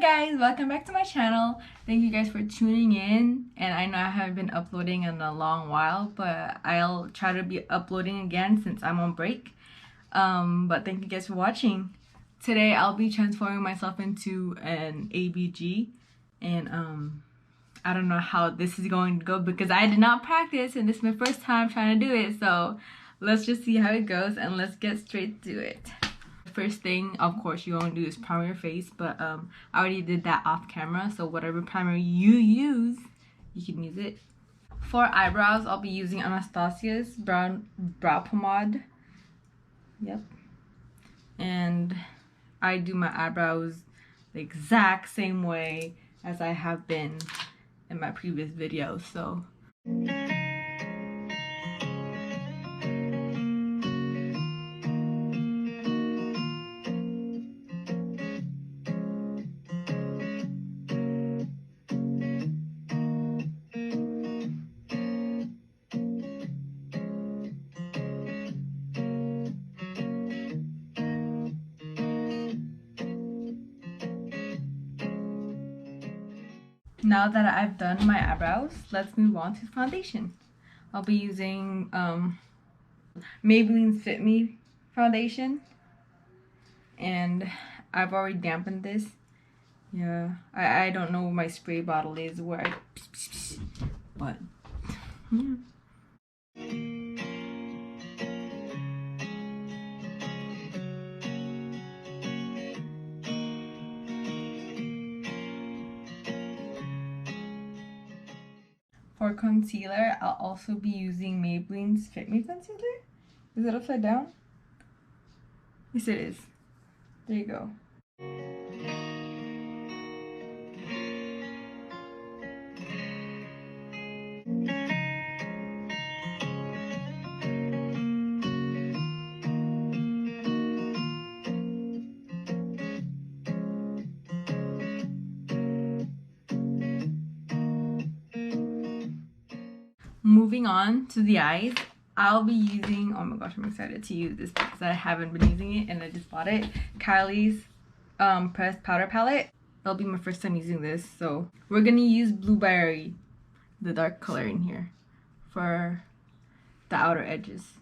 guys, welcome back to my channel. Thank you guys for tuning in, and I know I haven't been uploading in a long while, but I'll try to be uploading again since I'm on break. But thank you guys for watching. Today I'll be transforming myself into an ABG, and I don't know how this is going to go because I did not practice and this is my first time trying to do it, so let's just see how it goes and let's get straight to it. First thing, of course, you want to do is primer your face, but I already did that off camera, so whatever primer you use, you can use it. For eyebrows, I'll be using Anastasia's brow pomade. Yep. And I do my eyebrows the exact same way as I have been in my previous videos, so now that I've done my eyebrows, let's move on to foundation. I'll be using Maybelline Fit Me Foundation, and I've already dampened this. Yeah, I don't know where my spray bottle is, where I but yeah. For concealer, I'll also be using Maybelline's Fit Me Concealer. Is it upside down? Yes, it is. There you go. Moving on to the eyes, I'll be using, oh my gosh, I'm excited to use this because I haven't been using it and I just bought it. Kylie's pressed powder palette. It'll be my first time using this, so we're gonna use Blueberry, the dark color in here, for the outer edges.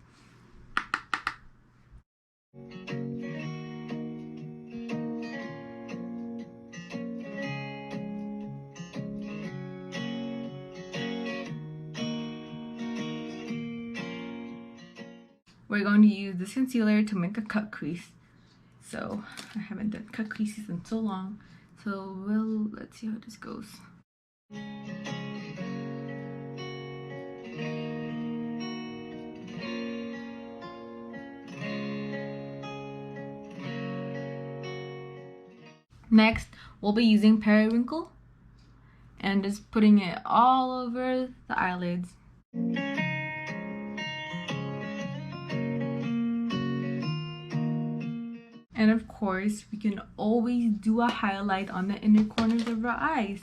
We're going to use this concealer to make a cut crease. So I haven't done cut creases in so long. So let's see how this goes. Next, we'll be using Periwinkle and just putting it all over the eyelids. And of course, we can always do a highlight on the inner corners of our eyes.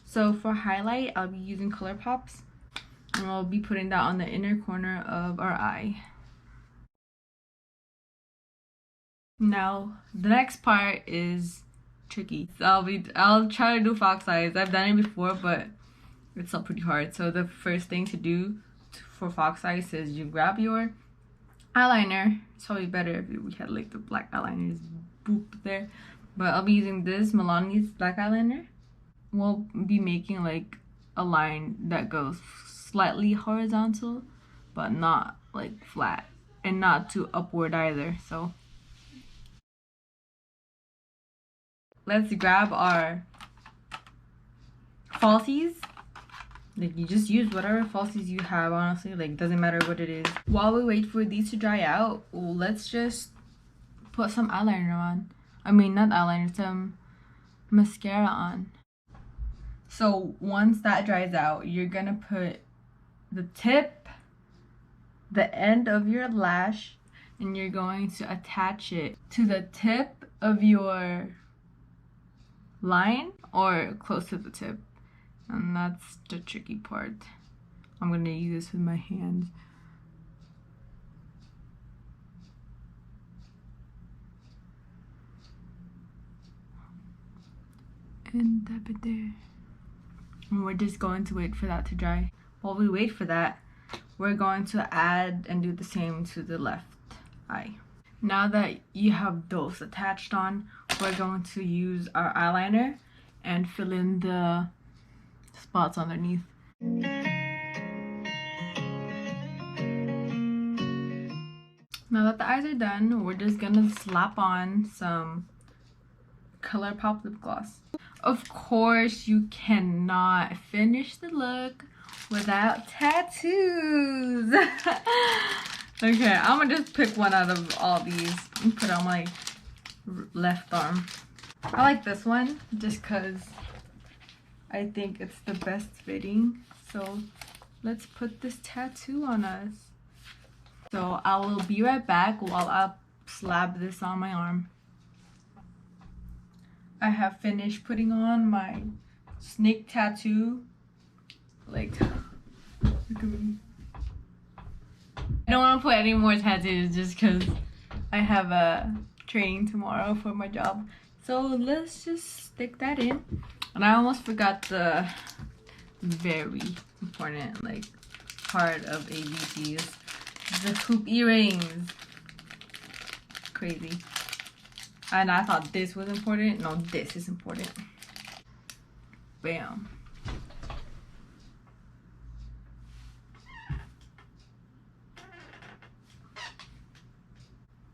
So for highlight, I'll be using Colourpop's, and I'll be putting that on the inner corner of our eye. Now, the next part is tricky. So I'll try to do fox eyes. I've done it before, but it's still pretty hard. So the first thing to do for fox eyes is you grab your eyeliner. It's probably better if we had like the black eyeliners boop there, but I'll be using this Milani's black eyeliner. We'll be making like a line that goes slightly horizontal but not like flat and not too upward either. So let's grab our falsies. Like, you just use whatever falsies you have, honestly. Like, doesn't matter what it is. While we wait for these to dry out, let's just put some eyeliner on. I mean, not eyeliner, some mascara on. So once that dries out, you're gonna put the tip, the end of your lash, and you're going to attach it to the tip of your line or close to the tip. And that's the tricky part. I'm gonna use this with my hands. and tap it there. And we're just going to wait for that to dry. While we wait for that, we're going to add and do the same to the left eye. Now that you have those attached on, we're going to use our eyeliner and fill in the spots underneath. Now that the eyes are done, we're just gonna slap on some Colourpop lip gloss. Of course, you cannot finish the look without tattoos. Okay, I'm gonna just pick one out of all these and put it on my left arm. I like this one just because I think it's the best fitting. So let's put this tattoo on us. So I will be right back while I slap this on my arm. I have finished putting on my snake tattoo. Like, look at me. I don't want to put any more tattoos just because I have a training tomorrow for my job. So let's just stick that in. And I almost forgot the very important like part of ABG's, the hoop earrings. Crazy. And I thought this was important. No, this is important. Bam.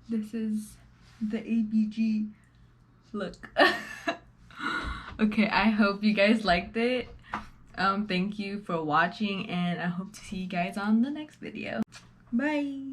This is the ABG look. Okay, I hope you guys liked it. Thank you for watching, and I hope to see you guys on the next video. Bye.